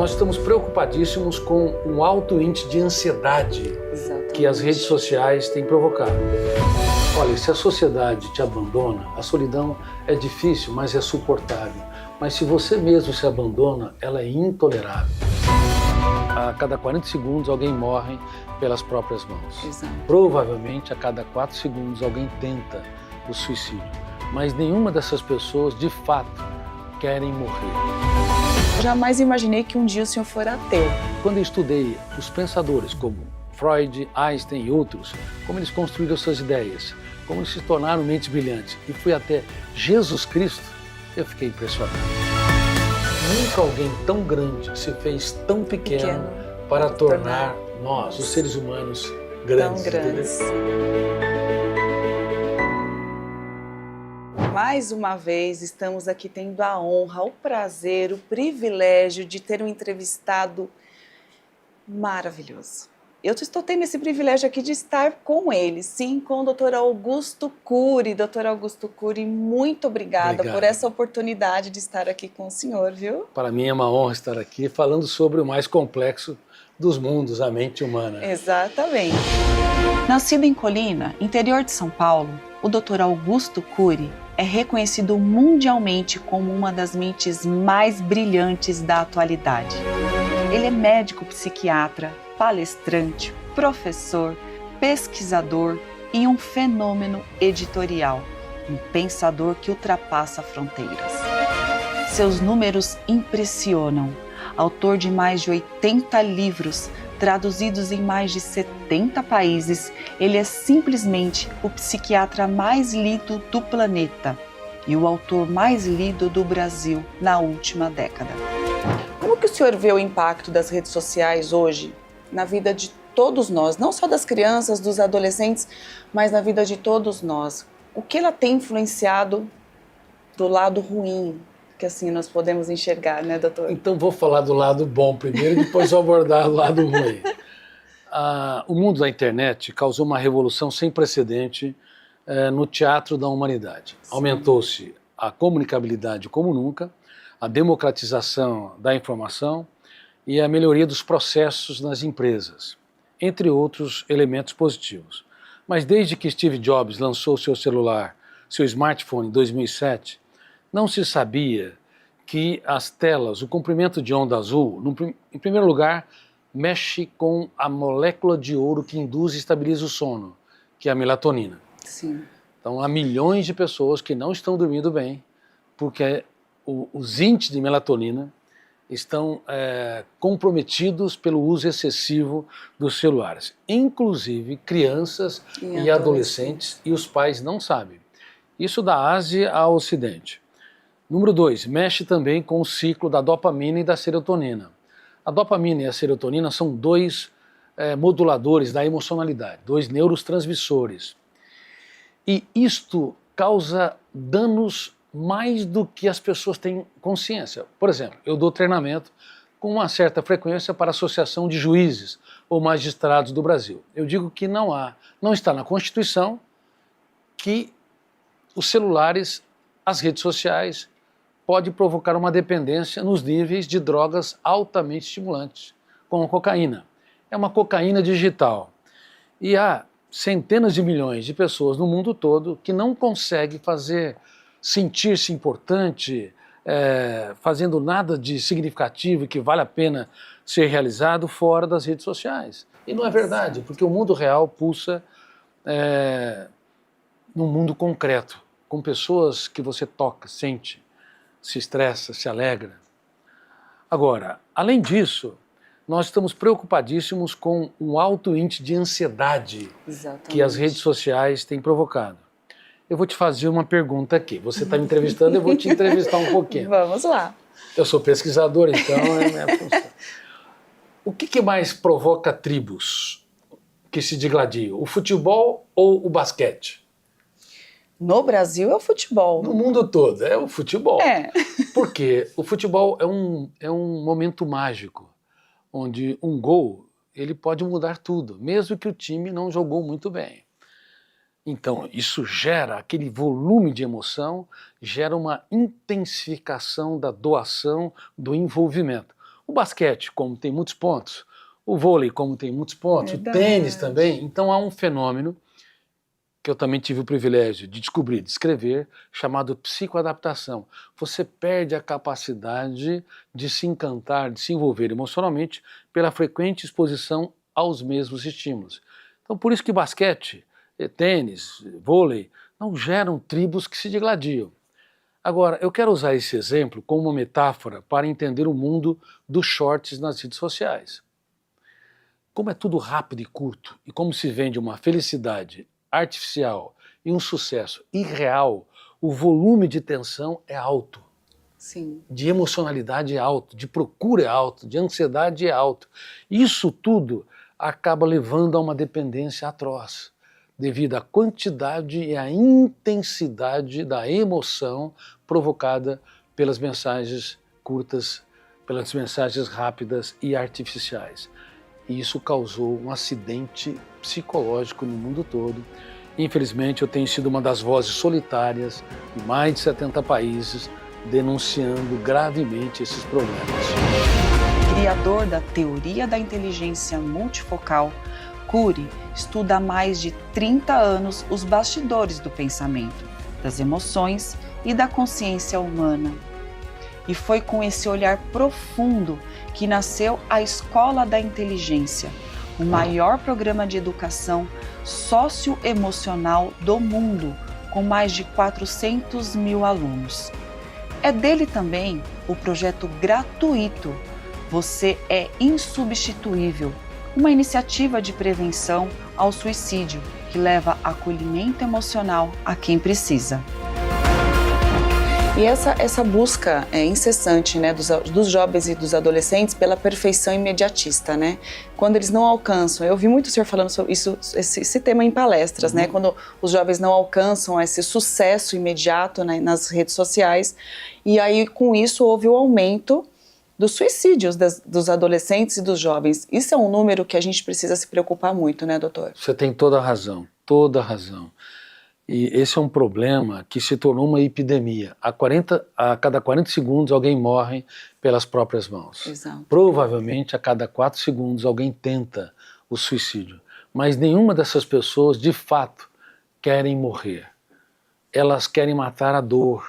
Nós estamos preocupadíssimos com o alto índice de ansiedade que as redes sociais têm provocado. Olha, se a sociedade te abandona, a solidão é difícil, mas é suportável. Mas se você mesmo se abandona, ela é intolerável. A cada 40 segundos alguém morre pelas próprias mãos. Exato. Provavelmente a cada 4 segundos alguém tenta o suicídio. Mas nenhuma dessas pessoas, de fato, querem morrer. Jamais imaginei que um dia o senhor fora ateu. Quando eu estudei os pensadores como Freud, Einstein e outros, como eles construíram suas ideias, como eles se tornaram mentes brilhantes, e fui até Jesus Cristo, eu fiquei impressionado. Nunca alguém tão grande se fez tão pequeno para tornar nós, os seres humanos, grandes. Tão grandes. Mais uma vez, estamos aqui tendo a honra, o prazer, o privilégio de ter um entrevistado maravilhoso. Eu estou tendo esse privilégio aqui de estar com ele, sim, com o Dr. Augusto Cury. Dr. Augusto Cury, muito obrigada por essa oportunidade de estar aqui com o senhor, viu? Para mim é uma honra estar aqui falando sobre o mais complexo dos mundos, a mente humana. Exatamente. Nascido em Colina, interior de São Paulo, o Dr. Augusto Cury é reconhecido mundialmente como uma das mentes mais brilhantes da atualidade. Ele é médico psiquiatra, palestrante, professor, pesquisador e um fenômeno editorial, um pensador que ultrapassa fronteiras. Seus números impressionam. Autor de mais de 80 livros, traduzidos em mais de 70 países, ele é simplesmente o psiquiatra mais lido do planeta e o autor mais lido do Brasil na última década. Como que o senhor vê o impacto das redes sociais hoje na vida de todos nós, não só das crianças, dos adolescentes, mas na vida de todos nós? O que ela tem influenciado do lado ruim, que assim nós podemos enxergar, né, doutor? Então vou falar do lado bom primeiro e depois vou abordar o lado ruim. O mundo da internet causou uma revolução sem precedente no teatro da humanidade. Aumentou-se a comunicabilidade como nunca, a democratização da informação e a melhoria dos processos nas empresas, entre outros elementos positivos. Mas desde que Steve Jobs lançou seu celular, seu smartphone em 2007, não se sabia que as telas, o comprimento de onda azul, em primeiro lugar, mexe com a molécula de ouro que induz e estabiliza o sono, que é a melatonina. Sim. Então há milhões de pessoas que não estão dormindo bem, porque os índices de melatonina estão comprometidos pelo uso excessivo dos celulares, inclusive crianças e adolescentes, e os pais não sabem. Isso da Ásia ao Ocidente. Número 2, mexe também com o ciclo da dopamina e da serotonina. A dopamina e a serotonina são dois moduladores da emocionalidade, dois neurotransmissores. E isto causa danos mais do que as pessoas têm consciência. Por exemplo, eu dou treinamento com uma certa frequência para a Associação de Juízes ou Magistrados do Brasil. Eu digo que não está na Constituição que os celulares, as redes sociais, pode provocar uma dependência nos níveis de drogas altamente estimulantes, como a cocaína. É uma cocaína digital. E há centenas de milhões de pessoas no mundo todo que não conseguem sentir-se importante, fazendo nada de significativo que vale a pena ser realizado fora das redes sociais. E não é verdade, porque o mundo real pulsa num mundo concreto, com pessoas que você toca, sente, se estressa, se alegra. Agora, além disso, nós estamos preocupadíssimos com o alto índice de ansiedade que as redes sociais têm provocado. Eu vou te fazer uma pergunta aqui. Você está me entrevistando, eu vou te entrevistar um pouquinho. Vamos lá. Eu sou pesquisador, então é minha função. O que mais provoca tribos que se digladiam? O futebol ou o basquete? No Brasil é o futebol. No mundo todo é o futebol. Porque o futebol é um momento mágico, onde um gol ele pode mudar tudo, mesmo que o time não jogou muito bem. Então, isso gera aquele volume de emoção, gera uma intensificação da doação, do envolvimento. O basquete, como tem muitos pontos, o vôlei, como tem muitos pontos, Verdade. o tênis também. Então há um fenômeno que eu também tive o privilégio de descobrir, de escrever, chamado psicoadaptação. Você perde a capacidade de se encantar, de se envolver emocionalmente pela frequente exposição aos mesmos estímulos. Então por isso que basquete, tênis, vôlei, não geram tribos que se digladiam. Agora, eu quero usar esse exemplo como uma metáfora para entender o mundo dos shorts nas redes sociais. Como é tudo rápido e curto, e como se vende uma felicidade artificial e um sucesso irreal, o volume de tensão é alto. Sim. De emocionalidade é alto, de procura é alto, de ansiedade é alto. Isso tudo acaba levando a uma dependência atroz, devido à quantidade e à intensidade da emoção provocada pelas mensagens curtas, pelas mensagens rápidas e artificiais. E isso causou um acidente psicológico no mundo todo. Infelizmente, eu tenho sido uma das vozes solitárias em mais de 70 países denunciando gravemente esses problemas. Criador da teoria da inteligência multifocal, Cury estuda há mais de 30 anos os bastidores do pensamento, das emoções e da consciência humana. E foi com esse olhar profundo que nasceu a Escola da Inteligência, o maior programa de educação socioemocional do mundo, com mais de 400 mil alunos. É dele também o projeto gratuito Você é Insubstituível, uma iniciativa de prevenção ao suicídio que leva acolhimento emocional a quem precisa. E essa busca incessante, né, dos jovens e dos adolescentes pela perfeição imediatista, né? Quando eles não alcançam, eu ouvi muito o senhor falando sobre isso, esse tema em palestras, né? Quando os jovens não alcançam esse sucesso imediato, né, nas redes sociais, e aí com isso houve o aumento dos suicídios dos adolescentes e dos jovens. Isso é um número que a gente precisa se preocupar muito, né, doutor? Você tem toda a razão, toda a razão. E esse é um problema que se tornou uma epidemia. A cada 40 segundos alguém morre pelas próprias mãos. Exato. Provavelmente a cada 4 segundos alguém tenta o suicídio. Mas nenhuma dessas pessoas de fato querem morrer. Elas querem matar a dor,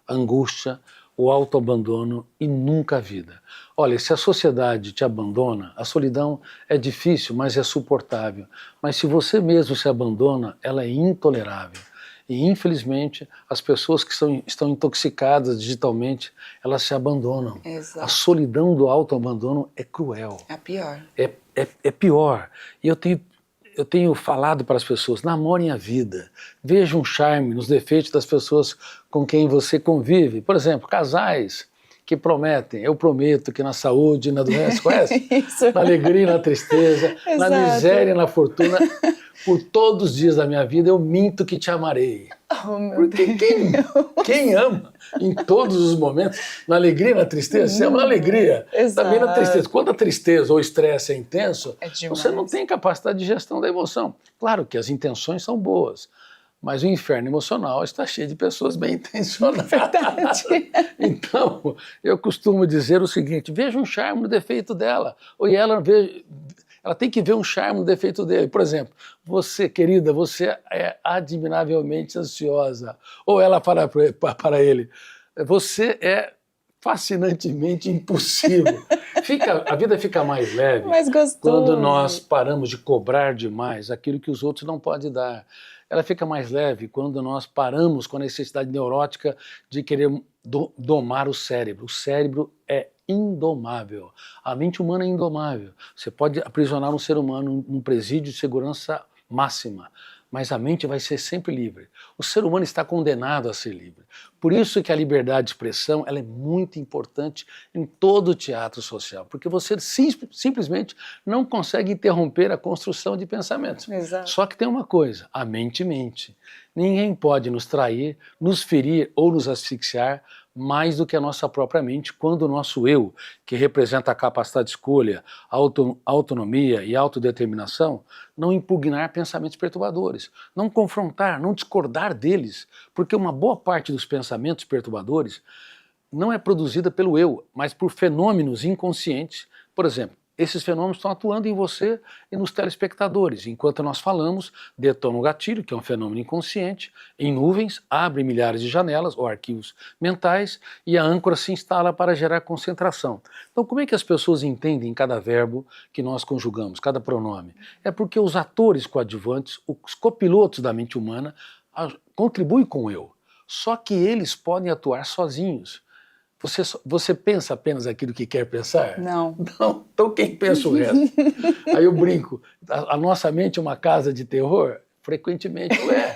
a angústia, o autoabandono e nunca a vida. Olha, se a sociedade te abandona, a solidão é difícil, mas é suportável. Mas se você mesmo se abandona, ela é intolerável. E infelizmente, as pessoas que estão intoxicadas digitalmente, elas se abandonam. Exato. A solidão do autoabandono é cruel. É a pior. É pior. E eu tenho falado para as pessoas, namorem a vida, vejam um charme nos defeitos das pessoas com quem você convive. Por exemplo, casais que prometem, eu prometo que na saúde e na doença, conhece? Isso. Na alegria e na tristeza, na miséria e na fortuna, por todos os dias da minha vida eu minto que te amarei. Oh, meu Porque quem ama em todos os momentos, na alegria e na tristeza, você ama na alegria, Exato. também na tristeza. Quando a tristeza ou o estresse é intenso, demais. você não tem capacidade de gestão da emoção. Claro que as intenções são boas, mas o inferno emocional está cheio de pessoas bem intencionadas. Verdade. Então, eu costumo dizer o seguinte, veja um charme no defeito dela, ou ela tem que ver um charme no defeito dele. Por exemplo, você, querida, você é admiravelmente ansiosa. Ou ela para ele, você é fascinantemente impulsivo. A vida fica mais leve Mais gostoso. quando nós paramos de cobrar demais aquilo que os outros não podem dar. Ela fica mais leve quando nós paramos com a necessidade neurótica de querer domar o cérebro. O cérebro é indomável. A mente humana é indomável. Você pode aprisionar um ser humano num presídio de segurança máxima, mas a mente vai ser sempre livre. O ser humano está condenado a ser livre. Por isso que a liberdade de expressão ela é muito importante em todo o teatro social, porque você simplesmente não consegue interromper a construção de pensamentos. Exato. Só que tem uma coisa, a mente mente. Ninguém pode nos trair, nos ferir ou nos asfixiar mais do que a nossa própria mente, quando o nosso eu, que representa a capacidade de escolha, autonomia e autodeterminação, não impugnar pensamentos perturbadores, não confrontar, não discordar deles, porque uma boa parte dos pensamentos perturbadores não é produzida pelo eu, mas por fenômenos inconscientes. Por exemplo, esses fenômenos estão atuando em você e nos telespectadores. Enquanto nós falamos, detona o gatilho, que é um fenômeno inconsciente, em nuvens, abre milhares de janelas ou arquivos mentais e a âncora se instala para gerar concentração. Então, como é que as pessoas entendem cada verbo que nós conjugamos, cada pronome? É porque os atores coadjuvantes, os copilotos da mente humana, contribuem com o eu. Só que eles podem atuar sozinhos. Você pensa apenas aquilo que quer pensar? Não. Não. Então quem pensa o resto? Aí eu brinco, a nossa mente é uma casa de terror? Frequentemente o é.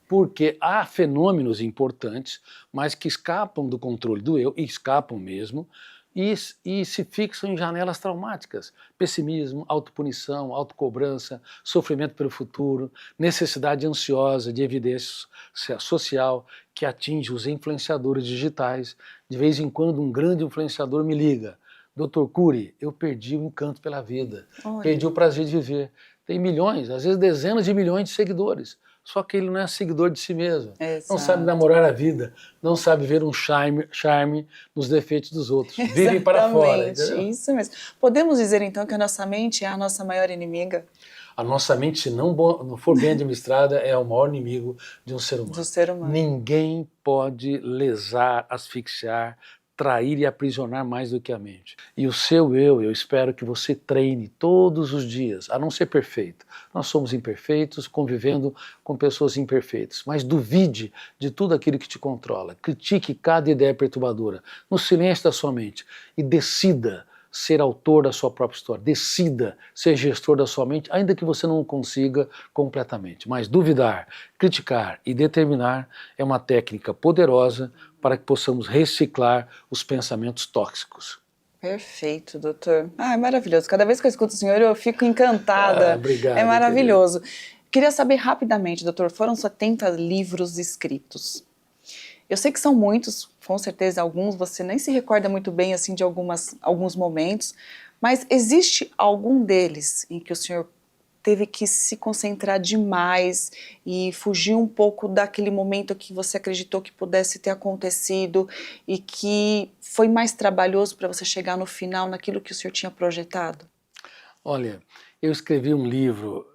Porque há fenômenos importantes, mas que escapam do controle do eu, e escapam mesmo, e se fixam em janelas traumáticas. Pessimismo, autopunição, autocobrança, sofrimento pelo futuro, necessidade ansiosa de evidência social que atinge os influenciadores digitais. De vez em quando um grande influenciador me liga: Dr. Cury, eu perdi o encanto pela vida, perdi o prazer de viver. Tem milhões, às vezes dezenas de milhões de seguidores. Só que ele não é seguidor de si mesmo. Exato. Não sabe namorar a vida, não sabe ver um charme nos defeitos dos outros. Vive para fora. Entendeu? Isso mesmo. Podemos dizer então que a nossa mente é a nossa maior inimiga? A nossa mente, se não for bem administrada, é o maior inimigo de um ser humano. Do ser humano. Ninguém pode lesar, asfixiar, trair e aprisionar mais do que a mente. E o seu eu espero que você treine todos os dias, a não ser perfeito. Nós somos imperfeitos, convivendo com pessoas imperfeitas. Mas duvide de tudo aquilo que te controla. Critique cada ideia perturbadora, no silêncio da sua mente, e decida ser autor da sua própria história. Decida ser gestor da sua mente, ainda que você não o consiga completamente. Mas duvidar, criticar e determinar é uma técnica poderosa para que possamos reciclar os pensamentos tóxicos. Perfeito, doutor. É maravilhoso. Cada vez que eu escuto o senhor, eu fico encantada. Obrigado. É maravilhoso. Queria saber rapidamente, doutor, foram 70 livros escritos. Eu sei que são muitos, com certeza alguns, você nem se recorda muito bem assim de alguns momentos, mas existe algum deles em que o senhor teve que se concentrar demais e fugir um pouco daquele momento que você acreditou que pudesse ter acontecido e que foi mais trabalhoso para você chegar no final naquilo que o senhor tinha projetado? Olha, eu escrevi um livro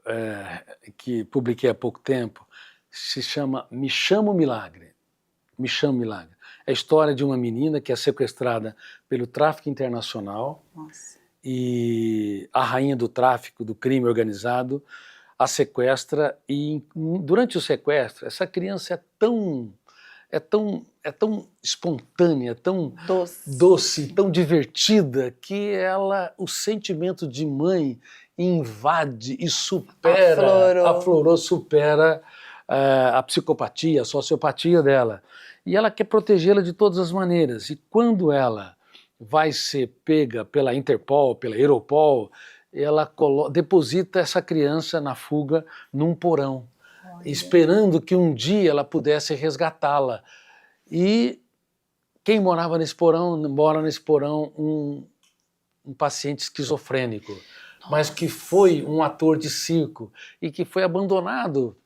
que publiquei há pouco tempo, se chama Me Chamo Milagre. Me Chamo Milagre. É a história de uma menina que é sequestrada pelo tráfico internacional. Nossa. E a rainha do tráfico, do crime organizado, a sequestra e durante o sequestro, essa criança é tão espontânea, tão doce, tão divertida, que o sentimento de mãe invade e supera a psicopatia, a sociopatia dela. E ela quer protegê-la de todas as maneiras. E quando ela vai ser pega pela Interpol, pela Europol, ela deposita essa criança na fuga num porão, esperando que um dia ela pudesse resgatá-la. E quem mora nesse porão um paciente esquizofrênico, mas que foi um ator de circo e que foi abandonado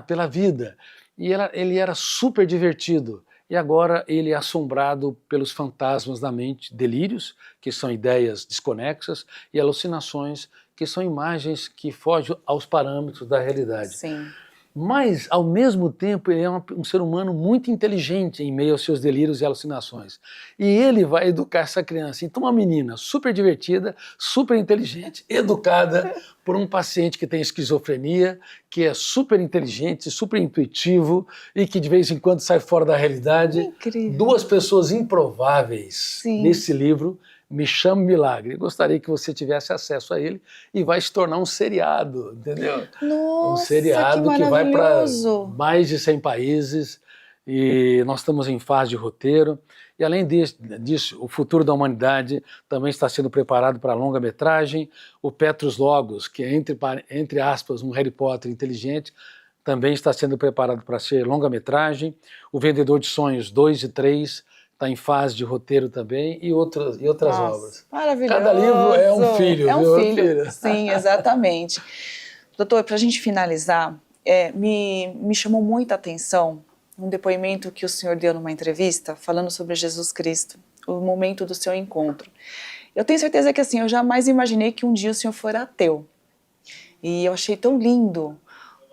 pela vida. E ele era super divertido. E agora ele é assombrado pelos fantasmas da mente, delírios, que são ideias desconexas, e alucinações, que são imagens que fogem aos parâmetros da realidade. Sim. Mas, ao mesmo tempo, ele é um ser humano muito inteligente em meio aos seus delírios e alucinações. E ele vai educar essa criança. Então, uma menina super divertida, super inteligente, educada por um paciente que tem esquizofrenia, que é super inteligente, super intuitivo e que de vez em quando sai fora da realidade. Incrível. Duas pessoas improváveis. Sim. Nesse livro, Me Chamo Milagre. Gostaria que você tivesse acesso a ele e vai se tornar um seriado, entendeu? Nossa, um seriado que vai para mais de 100 países e nós estamos em fase de roteiro. E além disso, o futuro da humanidade também está sendo preparado para longa-metragem. O Petrus Logos, que é, entre aspas, um Harry Potter inteligente, também está sendo preparado para ser longa-metragem. O Vendedor de Sonhos 2 e 3 está em fase de roteiro também, e outras obras. Maravilhoso. Cada livro é um filho. É um filho, sim, exatamente. Doutor, para a gente finalizar, me chamou muita atenção um depoimento que o senhor deu numa entrevista, falando sobre Jesus Cristo, o momento do seu encontro. Eu tenho certeza que assim, eu jamais imaginei que um dia o senhor for ateu. E eu achei tão lindo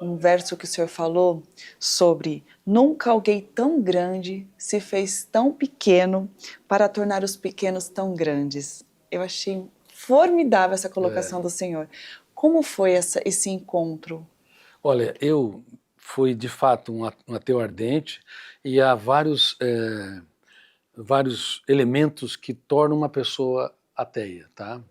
um verso que o senhor falou sobre nunca alguém tão grande se fez tão pequeno para tornar os pequenos tão grandes. Eu achei formidável essa colocação do senhor. Como foi esse encontro? Olha, eu fui de fato um ateu ardente e há vários elementos que tornam uma pessoa ateia, tá?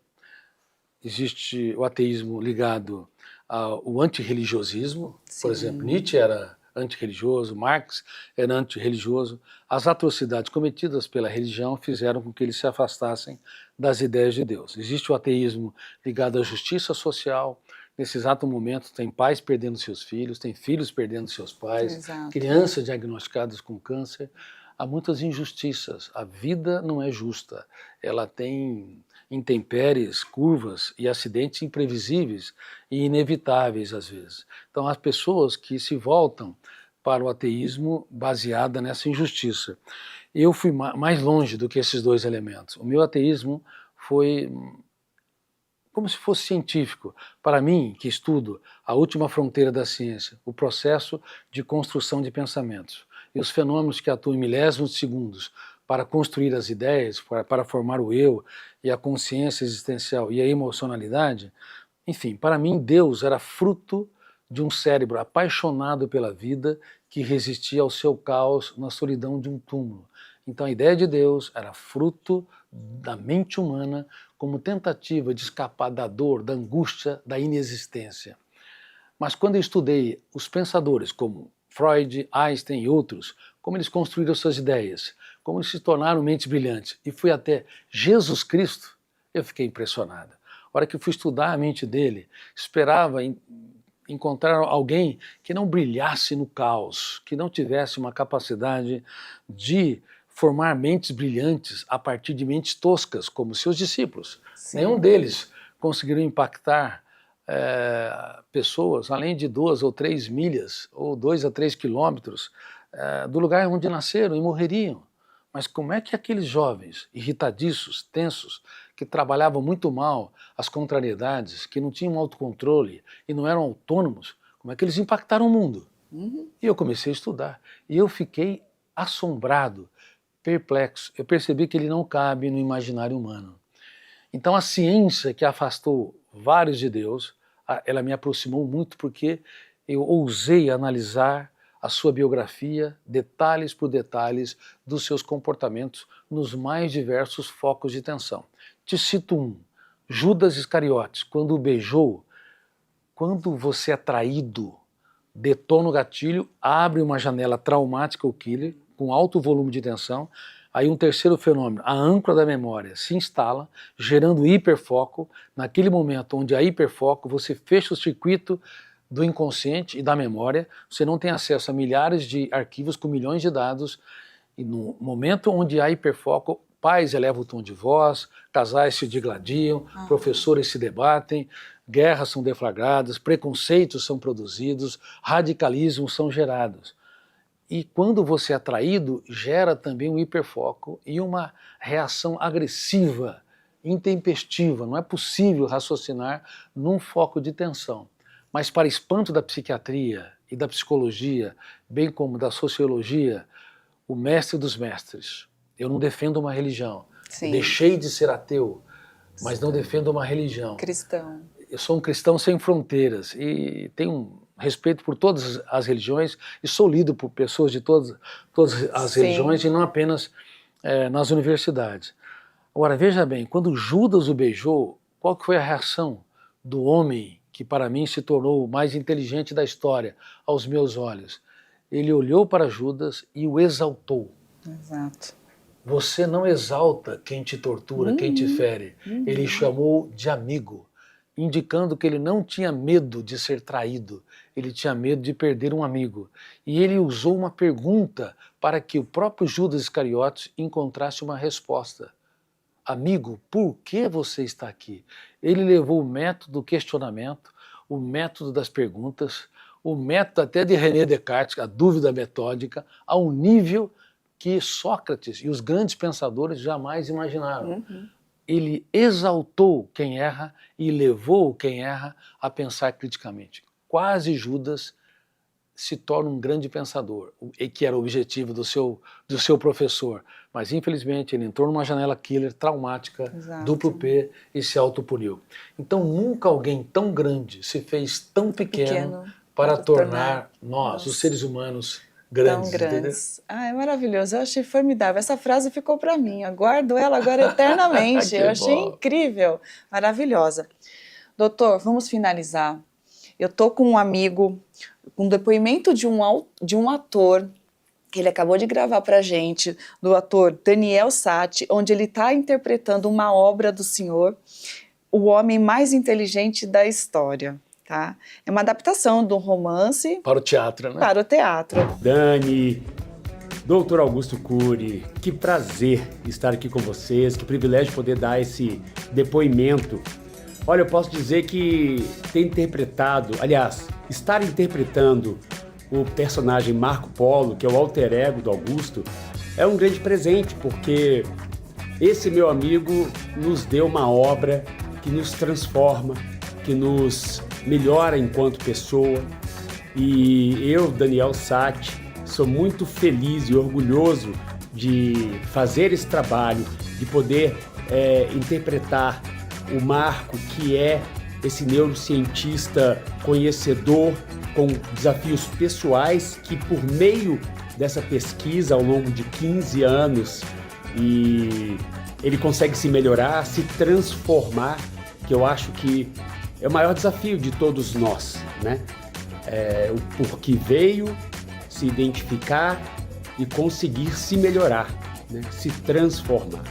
Existe o ateísmo ligado ao antirreligiosismo, por exemplo, Nietzsche era antirreligioso, Marx era antirreligioso. As atrocidades cometidas pela religião fizeram com que eles se afastassem das ideias de Deus. Existe o ateísmo ligado à justiça social. Nesse exato momento tem pais perdendo seus filhos, tem filhos perdendo seus pais, Exato. Crianças diagnosticadas com câncer. Há muitas injustiças. A vida não é justa. Ela tem intempéries, curvas e acidentes imprevisíveis e inevitáveis às vezes. Então há pessoas que se voltam para o ateísmo baseada nessa injustiça. Eu fui mais longe do que esses dois elementos. O meu ateísmo foi como se fosse científico. Para mim, que estudo a última fronteira da ciência, o processo de construção de pensamentos e os fenômenos que atuam em milésimos de segundos para construir as ideias, para formar o eu e a consciência existencial e a emocionalidade, enfim, para mim Deus era fruto de um cérebro apaixonado pela vida que resistia ao seu caos na solidão de um túmulo. Então a ideia de Deus era fruto da mente humana como tentativa de escapar da dor, da angústia, da inexistência. Mas quando eu estudei os pensadores como Freud, Einstein e outros, como eles construíram suas ideias, como eles se tornaram mentes brilhantes, e fui até Jesus Cristo, eu fiquei impressionado. A hora que eu fui estudar a mente dele, esperava encontrar alguém que não brilhasse no caos, que não tivesse uma capacidade de formar mentes brilhantes a partir de mentes toscas, como seus discípulos. Sim. Nenhum deles conseguiram impactar pessoas além de 2 ou 3 milhas, ou 2 a 3 quilômetros do lugar onde nasceram e morreriam. Mas como é que aqueles jovens, irritadiços, tensos, que trabalhavam muito mal as contrariedades, que não tinham autocontrole e não eram autônomos, como é que eles impactaram o mundo? E eu comecei a estudar. E eu fiquei assombrado, perplexo. Eu percebi que ele não cabe no imaginário humano. Então a ciência que afastou vários de Deus, ela me aproximou muito porque eu ousei analisar a sua biografia, detalhes por detalhes dos seus comportamentos nos mais diversos focos de tensão. Te cito um, Judas Iscariotes, quando o beijou, quando você é traído, detona o gatilho, abre uma janela traumática ao killer, com alto volume de tensão. Aí um terceiro fenômeno, a âncora da memória se instala, gerando hiperfoco. Naquele momento onde há hiperfoco, você fecha o circuito do inconsciente e da memória, você não tem acesso a milhares de arquivos com milhões de dados, e no momento onde há hiperfoco, pais elevam o tom de voz, casais se digladiam, professores se debatem, guerras são deflagradas, preconceitos são produzidos, radicalismos são gerados. E quando você é traído, gera também um hiperfoco e uma reação agressiva, intempestiva. Não é possível raciocinar num foco de tensão. Mas para espanto da psiquiatria e da psicologia, bem como da sociologia, o mestre dos mestres. Eu não defendo uma religião. Deixei de ser ateu, mas não defendo uma religião. Cristão. Eu sou um cristão sem fronteiras e tenho respeito por todas as religiões e sou lido por pessoas de todas as religiões e não apenas nas universidades. Agora, veja bem, quando Judas o beijou, qual que foi a reação do homem que para mim se tornou o mais inteligente da história aos meus olhos? Ele olhou para Judas e o exaltou. Exato. Você não exalta quem te tortura, quem te fere. Ele chamou de amigo, indicando que ele não tinha medo de ser traído, ele tinha medo de perder um amigo. E ele usou uma pergunta para que o próprio Judas Iscariotes encontrasse uma resposta. Amigo, por que você está aqui? Ele levou o método do questionamento, o método das perguntas, o método até de René Descartes, a dúvida metódica, a um nível que Sócrates e os grandes pensadores jamais imaginaram. Ele exaltou quem erra e levou quem erra a pensar criticamente. Quase Judas se torna um grande pensador, que era o objetivo do seu professor. Mas, infelizmente, ele entrou numa janela killer traumática, duplo P, e se autopuniu. Então, nunca alguém tão grande se fez tão pequeno para tornar nós, os seres humanos, grandes. Tão grandes. É maravilhoso, eu achei formidável. Essa frase ficou para mim, eu guardo ela agora eternamente. Eu achei incrível, maravilhosa. Doutor, vamos finalizar. Eu tô com um amigo, um depoimento de um ator, que ele acabou de gravar pra gente, do ator Daniel Sati, onde ele está interpretando uma obra do senhor, O Homem Mais Inteligente da História. Tá? É uma adaptação de um romance... Para o teatro, né? Para o teatro. Dani, doutor Augusto Cury, que prazer estar aqui com vocês, que privilégio poder dar esse depoimento. Olha, eu posso dizer que ter interpretado, aliás, estar interpretando o personagem Marco Polo, que é o alter ego do Augusto, é um grande presente, porque esse meu amigo nos deu uma obra que nos transforma, que nos melhora enquanto pessoa. E eu, Daniel Sati, sou muito feliz e orgulhoso de fazer esse trabalho, de poder interpretar o Marco, que é esse neurocientista conhecedor com desafios pessoais que, por meio dessa pesquisa ao longo de 15 anos, ele consegue se melhorar, se transformar, que eu acho que é o maior desafio de todos nós, né? O porquê veio, se identificar e conseguir se melhorar, né? Se transformar.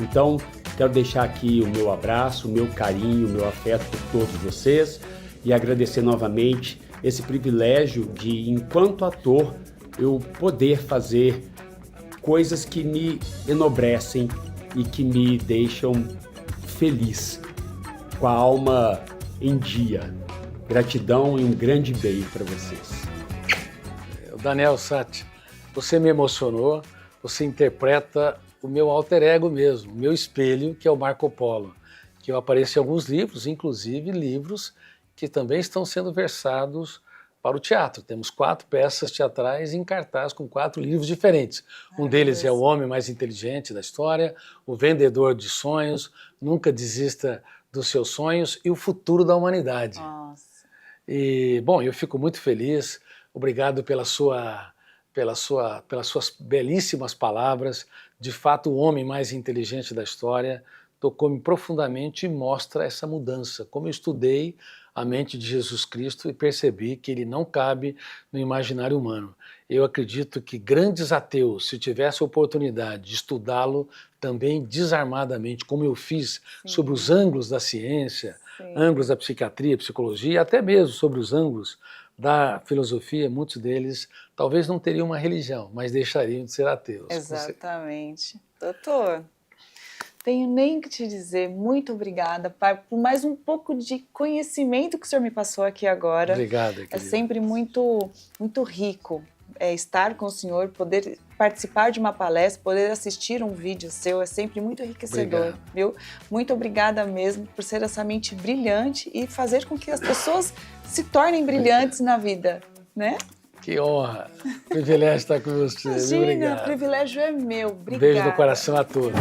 Então, quero deixar aqui o meu abraço, o meu carinho, o meu afeto por todos vocês e agradecer novamente esse privilégio de, enquanto ator, eu poder fazer coisas que me enobrecem e que me deixam feliz, com a alma em dia. Gratidão e um grande beijo para vocês. Daniel Sati, você me emocionou, você interpreta o meu alter ego mesmo, o meu espelho, que é o Marco Polo, que eu apareço em alguns livros, inclusive livros que também estão sendo versados para o teatro. Temos 4 peças teatrais em cartaz com 4 livros diferentes. Um deles é O Homem Mais Inteligente da História, O Vendedor de Sonhos, Nunca Desista dos Seus Sonhos e O Futuro da Humanidade. Nossa. E, bom, eu fico muito feliz. Obrigado pelas suas belíssimas palavras. De fato, o homem mais inteligente da história tocou-me profundamente e mostra essa mudança. Como eu estudei a mente de Jesus Cristo e percebi que ele não cabe no imaginário humano. Eu acredito que grandes ateus, se tivessem a oportunidade de estudá-lo também desarmadamente, como eu fiz sobre os ângulos da ciência, ângulos da psiquiatria, psicologia, e até mesmo sobre os ângulos da filosofia, muitos deles talvez não teriam uma religião, mas deixariam de ser ateus. Exatamente. Doutor, tenho nem que te dizer muito obrigada por mais um pouco de conhecimento que o senhor me passou aqui agora. Obrigado, querida. É sempre muito, muito rico estar com o senhor, poder participar de uma palestra, poder assistir um vídeo seu, é sempre muito enriquecedor, viu? Muito obrigada mesmo por ser essa mente brilhante e fazer com que as pessoas se tornem brilhantes na vida, né? Que honra, privilégio estar com você. Imagina, Obrigado. O privilégio é meu. Obrigada. Um beijo no coração a todos.